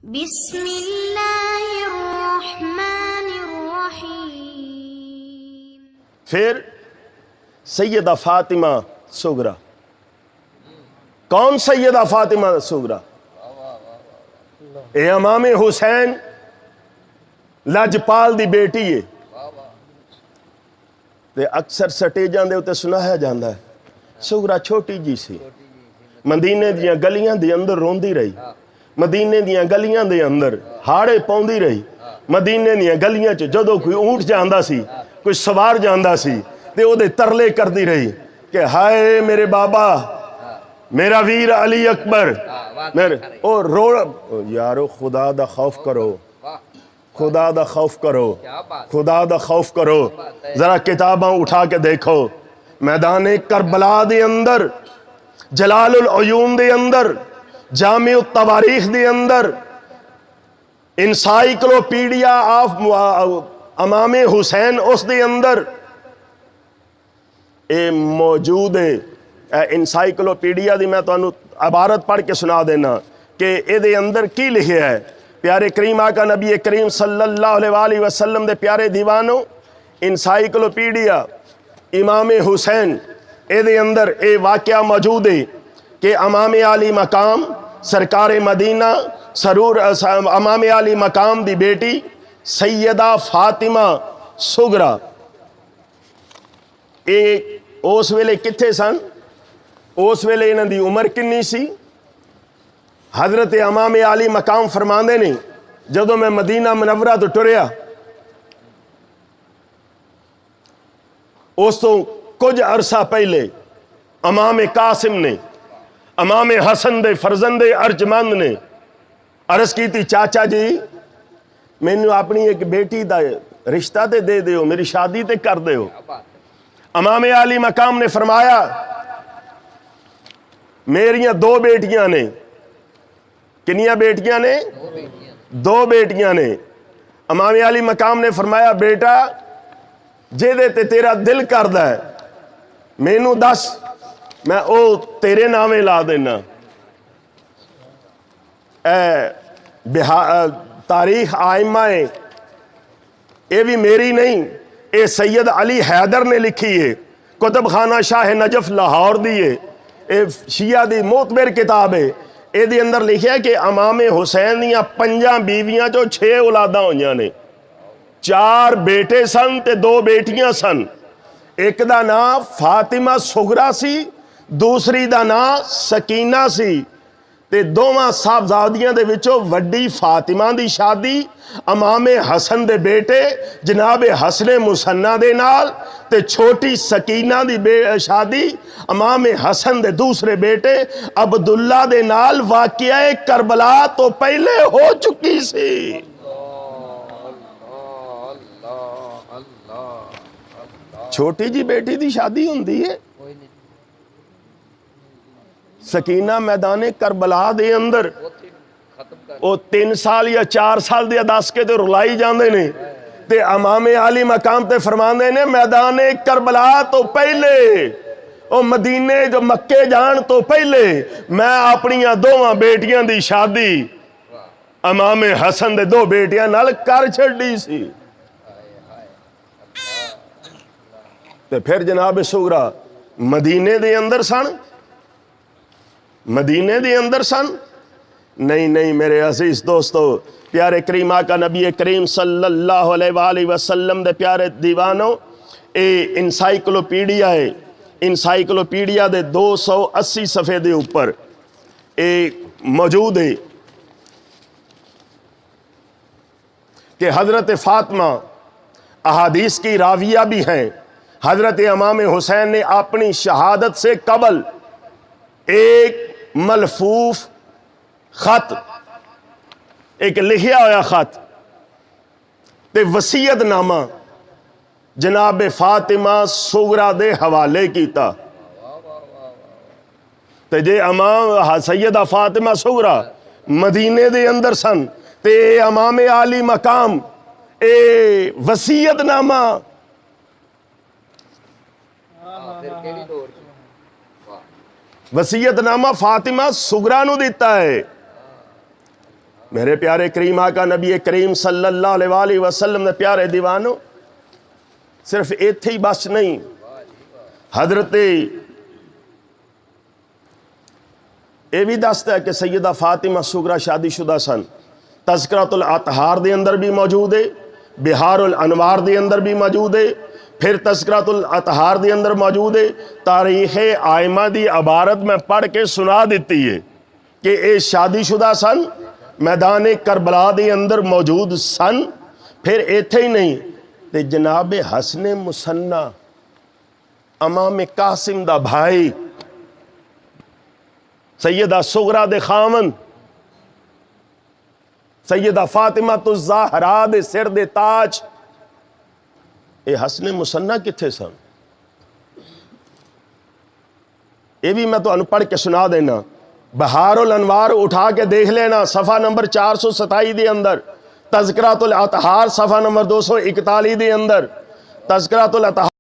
بسم اللہ الرحمن الرحیم۔ پھر سیدہ فاطمہ سغرا۔ کون سیدہ فاطمہ سغرا؟ اے امام حسین لجپال دی بیٹی ہے تے اکثر سٹیجاں دے اتے سنایا جاندہ ہے سغرا چھوٹی جی سی، مدینے دیاں گلیاں دے اندر روندی رہی، مدینے دیاں گلیاں دے اندر ہاڑے پوندی رہی، مدینے دیاں گلیاں چ جدو کوئی اونٹ جاندہ سی، کوئی سوار جاندہ سی تے او دے ترلے کردی رہی کہ ہائے میرے بابا، میرا ویر علی اکبر، میرے او رو یارو خدا دا خوف کرو، خدا دا خوف کرو، خدا دا خوف کرو۔ ذرا کتاباں اٹھا کے دیکھو، میدان کربلا دے اندر، جلال العیون دے اندر، جامع التواریخ دے اندر، انسائیکلوپیڈیا آف امام حسین اس دے اندر اے موجود ہے۔ انسائیکلوپیڈیا دی میں تو عبارت پڑھ کے سنا دینا کہ اے دے اندر کی لکھے ہے۔ پیارے کریم آقا نبی کریم صلی اللہ علیہ وآلہ وسلم دے پیارے دیوانوں، انسائیکلوپیڈیا امام حسین اے دے اندر اے واقعہ موجود ہے کہ امام علی مقام سرکار مدینہ سرور امام علی مقام دی بیٹی سیدہ فاطمہ سغرا اے اس ویلے کتھے سن؟ اس ویلے انہاں دی عمر کنی سی؟ حضرت امام علی مقام فرماندے نہیں جدو میں مدینہ منورہ تو ٹریا اس تو کچھ عرصہ پہلے امام قاسم نے امام حسن دے فرزند ارجمند نے عرض کی تھی چاچا جی میں نے اپنی ایک بیٹی دا رشتہ تے دے دیو، میری شادی تے کر دیو۔ امام علی مقام نے فرمایا میریاں دو بیٹیاں نے، کنیاں بیٹیاں نے؟ دو بیٹیاں نے۔ امام علی مقام نے فرمایا بیٹا جے دے تے تیرا دل کردہ ہے مینوں دس، میں او تیرے نامے لا دینا۔ تاریخ آئمہ ہے، اے بھی میری نہیں، اے سید علی حیدر نے لکھی ہے، کتب خانہ شاہ نجف لاہور دیئے، اے شیعہ دی معتبر کتاب ہے۔ اے دی اندر لکھیا کہ امام حسین دیاں 5 بیویاں جو 6 اولاداں ہوئیاں نے، 4 بیٹے سن تے 2 بیٹیاں سن۔ ایک دا نام فاطمہ سغرا سی، دوسری دا نام سکینہ سی تے دوواں صاحبزادیاں دے وچوں وڈی فاطمہ دی شادی امام حسن دے بیٹے جناب حسن مسنہ دے نال تے چھوٹی سکینہ دی شادی امام حسن دے دوسرے بیٹے عبداللہ دے نال واقعہ کربلا تو پہلے ہو چکی سی۔ چھوٹی جی بیٹی دی شادی ہوندی ہے، سکینہ میدان کربلا دے اندر او 3 سال یا 4 سال دے دس کے تے رلائی جاندے نے تے امام علی مقام تے فرماندے نے میدان کربلا تو پہلے او مدینے جو مکے جان تو پہلے میں اپنیاں 2 بیٹیاں دی شادی امام حسن دے 2 بیٹیاں نال کر چھڑی سی۔ تے پھر جناب سغرا مدینے دے اندر سن، مدینے دے اندر سن؟ نہیں میرے عزیز دوستو، پیارے کریم آقا نبی کریم صلی اللہ علیہ وآلہ وسلم دے پیارے دیوانوں، اے انسائیکلوپیڈیا ہے، انسائیکلوپیڈیا دے 280 صفحے دے اوپر اے موجود ہے کہ حضرت فاطمہ احادیث کی راویہ بھی ہیں۔ حضرت امام حسین نے اپنی شہادت سے قبل ایک ملفوف خط، ایک لکھیا ہوا خط تے وصیت نامہ جناب فاطمہ سغرا دے حوالے کیتا تے جے امام سیدہ فاطمہ سغرا مدینے دے اندر سن تے امام علی مقام اے وصیت نامہ وصیت نامہ فاطمہ سغرا نو دیتا ہے۔ میرے پیارے کریم آقا نبی کریم صلی اللہ علیہ وآلہ وسلم نے پیارے دیوانوں صرف ایتھے ہی بس نہیں، حضرت یہ بھی دستا ہے کہ سیدہ فاطمہ سغرا شادی شدہ سن، تذکرۃ الاطہار دے اندر بھی موجود ہے، بہار الانوار دے اندر بھی موجود ہے، پھر تذکرۃ الاطہار دے اندر موجود ہے، تاریخ آئمہ دی عبارت میں پڑھ کے سنا دیتی ہے کہ اے شادی شدہ سن، میدان کربلا دے اندر موجود سن۔ پھر ایتھے ہی نہیں تے جناب حسن مسنہ امام قاسم دا بھائی سیدہ سغرا دے خامن سیدہ فاطمہ الزہرا دے سر دے تاج، اے حسن مسنہ کتھے سن؟ یہ بھی میں تو پڑھ کے سنا دینا، بہار الانوار اٹھا کے دیکھ لینا، صفحہ نمبر 427 دے اندر، تذکرۃ الاطہار صفحہ نمبر 241 دے اندر، تذکرۃ الاطہار